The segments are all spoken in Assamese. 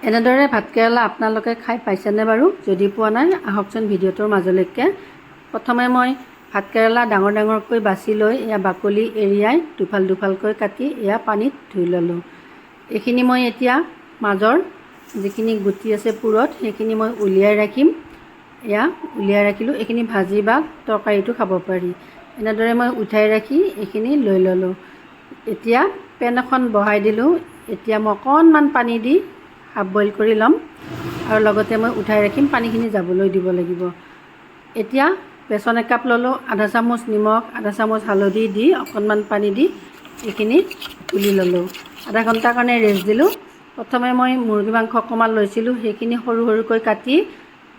এনেদৰে ভাতকেৰেলা আপোনালোকে খাই পাইছেনে বাৰু? যদি পোৱা নাই আহকচোন ভিডিঅ'টোৰ মাজলৈকে। প্ৰথমে মই ভাতকেৰেলা ডাঙৰ ডাঙৰকৈ বাছি লৈ এয়া বাকলি এৰিয়াই দুফাল দুফালকৈ কাটি এয়া পানীত ধুই ল'লোঁ। এইখিনি মই এতিয়া মাজৰ যিখিনি গুটি আছে পুৰত সেইখিনি মই উলিয়াই ৰাখিম। এয়া উলিয়াই ৰাখিলোঁ। এইখিনি ভাজি বা তৰকাৰীটো খাব পাৰি। এনেদৰে মই উঠাই ৰাখি এইখিনি লৈ ল'লোঁ। এতিয়া পেন এখন বহাই দিলোঁ। এতিয়া মই অকণমান পানী দি হাফ বইল কৰি ল'ম আৰু লগতে মই উঠাই ৰাখিম, পানীখিনি যাবলৈ দিব লাগিব। এতিয়া বেচন একাপ ল'লোঁ, আধা চামুচ নিমখ, আধা চামুচ হালধি দি অকণমান পানী দি এইখিনি গুলি ল'লোঁ। আধা ঘণ্টাৰ কাৰণে ৰেষ্ট দিলোঁ। প্ৰথমে মই মুৰ্গী মাংস অকণমান লৈছিলোঁ, সেইখিনি সৰু সৰুকৈ কাটি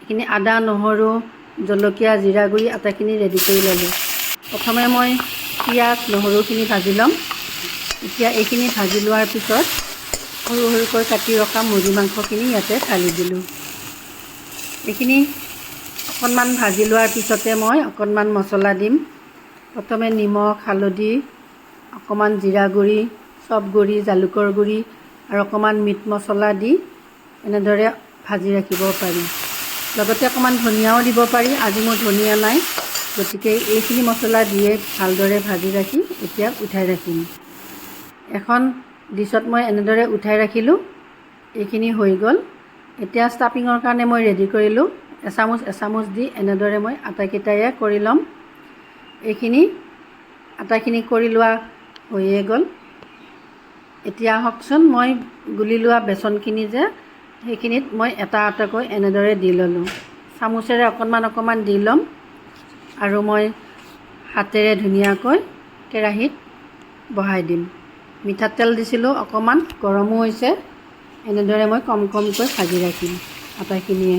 এইখিনি আদা, নহৰু, জলকীয়া, জিৰা গুড়ি আটাইখিনি ৰেডি কৰি ল'লোঁ। প্ৰথমে মই পিঁয়াজ, নহৰুখিনি ভাজি ল'ম। এতিয়া এইখিনি ভাজি লোৱাৰ পিছত সৰু সৰুকৈ কাটি ৰখা মুৰ্গী মাংসখিনি ইয়াতে ঢালি দিলোঁ। এইখিনি অকণমান ভাজি লোৱাৰ পিছতে মই অকণমান মছলা দিম। প্ৰথমে নিমখ, হালধি, অকণমান জিৰা গুড়ি, চব গুড়ি, জালুকৰ গুড়ি আৰু অকণমান মিট মছলা দি এনেদৰে ভাজি ৰাখিব পাৰি। লগতে অকণমান ধনিয়াও দিব পাৰি। আজি মোৰ ধনিয়া নাই, গতিকে এইখিনি মছলা দিয়ে ভালদৰে ভাজি ৰাখি এতিয়া উঠাই ৰাখিম। এখন ডিছত মই এনেদৰে উঠাই ৰাখিলোঁ। এইখিনি হৈ গ'ল। এতিয়া ষ্টাফিঙৰ কাৰণে মই ৰেডি কৰিলোঁ। এচামুচ এচামুচ দি এনেদৰে মই আটাইকেইটাৰে কৰি ল'ম। এইখিনি আটাইখিনি কৰি লোৱা হৈয়ে গ'ল। এতিয়া আহকচোন মই গুলি লোৱা বেচনখিনি যে সেইখিনিত মই এটা এটাকৈ এনেদৰে দি ল'লোঁ। চামুচেৰে অকণমান অকণমান দি ল'ম আৰু মই হাতেৰে ধুনীয়াকৈ কেৰাহীত বহাই দিম। মিঠাতেল দিছিলোঁ অকণমান, গৰমো হৈছে। এনেদৰে মই কম কমকৈ ভাজি ৰাখিম আটাইখিনিয়ে।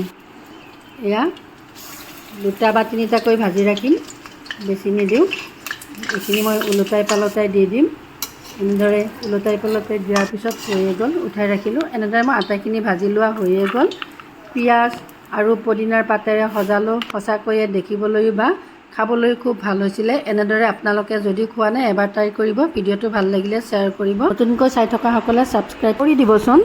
এয়া দুটা বা তিনিটাকৈ ভাজি ৰাখিম, বেছি নিদিওঁ। এইখিনি মই ওলোটাই পালোটাই দি দিম। এনেদৰে ওলোটাই পালোটাই দিয়াৰ পিছত হৈয়ে গ'ল, উঠাই ৰাখিলোঁ। এনেদৰে মই আটাইখিনি ভাজি লোৱা হৈয়ে গ'ল। পিঁয়াজ আৰু পদিনাৰ পাতেৰে সজালোঁ। সঁচাকৈয়ে দেখিবলৈও বা খাবলৈও খুব ভাল হৈছিলে। এনেদৰে আপোনালোকে যদি খোৱা নাই এবাৰ ট্ৰাই কৰিব। ভিডিঅ'টো ভাল লাগিলে শ্বেয়াৰ কৰিব। নতুনকৈ চাই থকাসকলে ছাবস্ক্ৰাইব কৰি দিবচোন।